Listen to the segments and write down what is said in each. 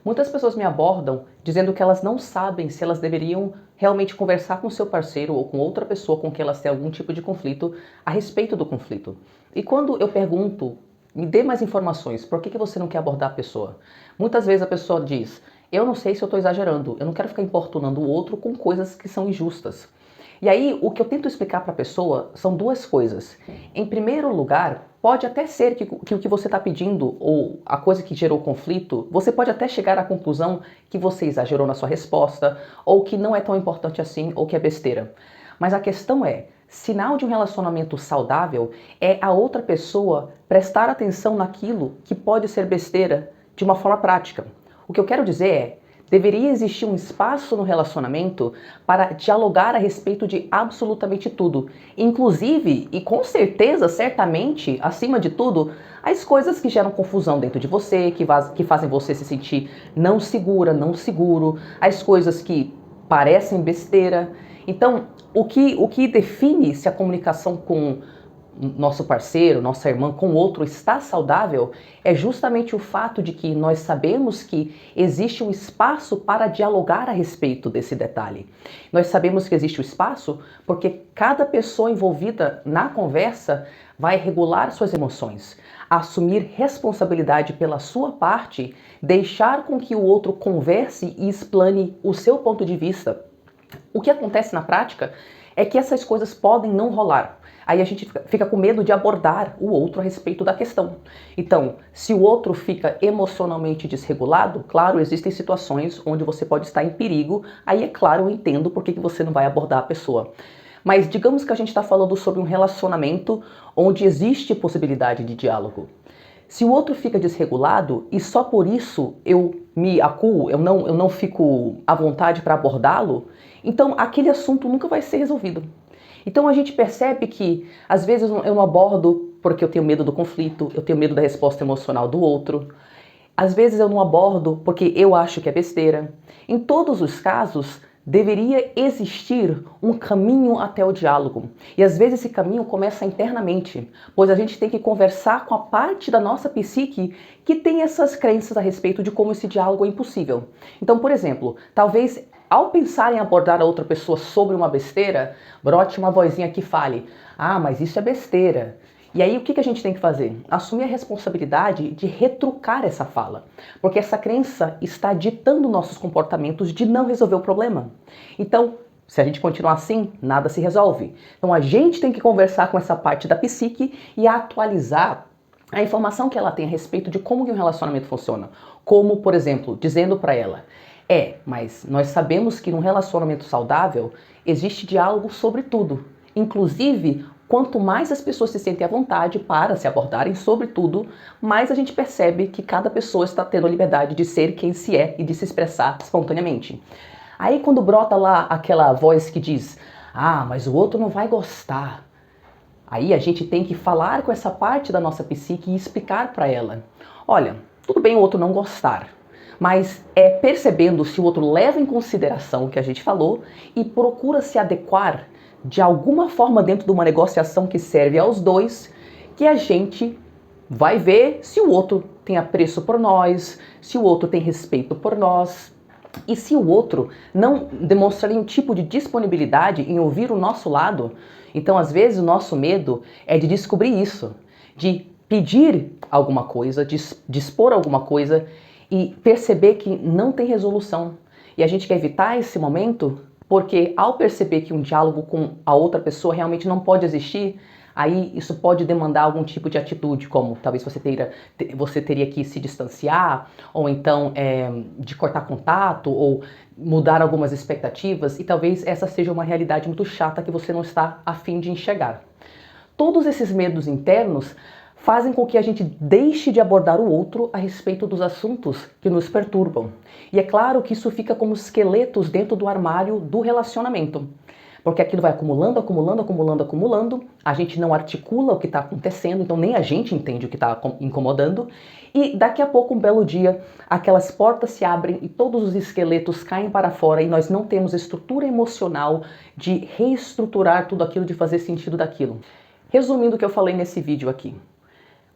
Muitas pessoas me abordam dizendo que elas não sabem se elas deveriam realmente conversar com seu parceiro ou com outra pessoa com quem elas têm algum tipo de conflito a respeito do conflito. E quando eu pergunto, me dê mais informações, por que você não quer abordar a pessoa? Muitas vezes a pessoa diz, eu não sei se eu estou exagerando, eu não quero ficar importunando o outro com coisas que são injustas. E aí, o que eu tento explicar para a pessoa são duas coisas. Em primeiro lugar, pode até ser que o que você está pedindo, ou a coisa que gerou conflito, você pode até chegar à conclusão que você exagerou na sua resposta, ou que não é tão importante assim, ou que é besteira. Mas a questão é, sinal de um relacionamento saudável é a outra pessoa prestar atenção naquilo que pode ser besteira de uma forma prática. O que eu quero dizer é, deveria existir um espaço no relacionamento para dialogar a respeito de absolutamente tudo. Inclusive, e com certeza, certamente, acima de tudo, as coisas que geram confusão dentro de você, que fazem você se sentir não segura, não seguro, as coisas que parecem besteira. Então, o que define se a comunicação com nosso parceiro, nossa irmã com o outro está saudável, é justamente o fato de que nós sabemos que existe um espaço para dialogar a respeito desse detalhe. Nós sabemos que existe o espaço porque cada pessoa envolvida na conversa vai regular suas emoções, assumir responsabilidade pela sua parte, deixar com que o outro converse e explane o seu ponto de vista. O que acontece na prática é que essas coisas podem não rolar. Aí a gente fica com medo de abordar o outro a respeito da questão. Então, se o outro fica emocionalmente desregulado, claro, existem situações onde você pode estar em perigo, aí é claro, eu entendo por que você não vai abordar a pessoa. Mas digamos que a gente está falando sobre um relacionamento onde existe possibilidade de diálogo. Se o outro fica desregulado e só por isso eu me acuo, eu não fico à vontade para abordá-lo, então aquele assunto nunca vai ser resolvido. Então a gente percebe que às vezes eu não abordo porque eu tenho medo do conflito, eu tenho medo da resposta emocional do outro. Às vezes eu não abordo porque eu acho que é besteira. Em todos os casos, deveria existir um caminho até o diálogo. E às vezes esse caminho começa internamente, pois a gente tem que conversar com a parte da nossa psique que tem essas crenças a respeito de como esse diálogo é impossível. Então, por exemplo, talvez ao pensar em abordar a outra pessoa sobre uma besteira, brote uma vozinha que fale, ah, mas isso é besteira. E aí o que a gente tem que fazer? Assumir a responsabilidade de retrucar essa fala. Porque essa crença está ditando nossos comportamentos de não resolver o problema. Então, se a gente continuar assim, nada se resolve. Então a gente tem que conversar com essa parte da psique e atualizar a informação que ela tem a respeito de como que um relacionamento funciona. Como, por exemplo, dizendo para ela, mas nós sabemos que num relacionamento saudável existe diálogo sobre tudo. Inclusive, quanto mais as pessoas se sentem à vontade para se abordarem sobre tudo, mais a gente percebe que cada pessoa está tendo a liberdade de ser quem se é e de se expressar espontaneamente. Aí quando brota lá aquela voz que diz, ah, mas o outro não vai gostar. Aí a gente tem que falar com essa parte da nossa psique e explicar para ela. Olha, tudo bem o outro não gostar, mas é percebendo se o outro leva em consideração o que a gente falou e procura se adequar de alguma forma dentro de uma negociação que serve aos dois, que a gente vai ver se o outro tem apreço por nós, se o outro tem respeito por nós. E se o outro não demonstra nenhum tipo de disponibilidade em ouvir o nosso lado, então às vezes o nosso medo é de descobrir isso, de pedir alguma coisa, de dispor alguma coisa e perceber que não tem resolução. E a gente quer evitar esse momento porque ao perceber que um diálogo com a outra pessoa realmente não pode existir, aí isso pode demandar algum tipo de atitude, como talvez você teria que se distanciar, ou então de cortar contato, ou mudar algumas expectativas, e talvez essa seja uma realidade muito chata que você não está a fim de enxergar. Todos esses medos internos fazem com que a gente deixe de abordar o outro a respeito dos assuntos que nos perturbam. E é claro que isso fica como esqueletos dentro do armário do relacionamento. Porque aquilo vai acumulando, acumulando, acumulando, acumulando, a gente não articula o que está acontecendo, então nem a gente entende o que está incomodando, e daqui a pouco, um belo dia, aquelas portas se abrem e todos os esqueletos caem para fora e nós não temos estrutura emocional de reestruturar tudo aquilo, de fazer sentido daquilo. Resumindo o que eu falei nesse vídeo aqui.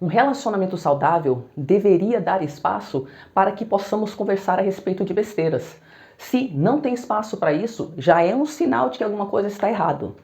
Um relacionamento saudável deveria dar espaço para que possamos conversar a respeito de besteiras. Se não tem espaço para isso, já é um sinal de que alguma coisa está errado.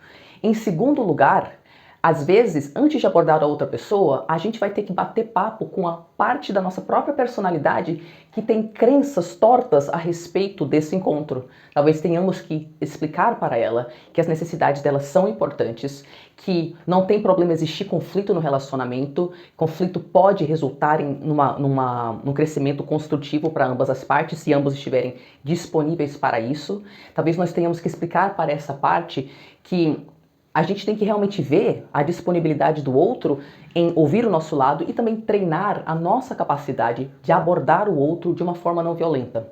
Em segundo lugar, às vezes, antes de abordar a outra pessoa, a gente vai ter que bater papo com a parte da nossa própria personalidade que tem crenças tortas a respeito desse encontro. Talvez tenhamos que explicar para ela que as necessidades dela são importantes, que não tem problema existir conflito no relacionamento, conflito pode resultar num crescimento construtivo para ambas as partes, se ambos estiverem disponíveis para isso. Talvez nós tenhamos que explicar para essa parte que a gente tem que realmente ver a disponibilidade do outro em ouvir o nosso lado e também treinar a nossa capacidade de abordar o outro de uma forma não violenta.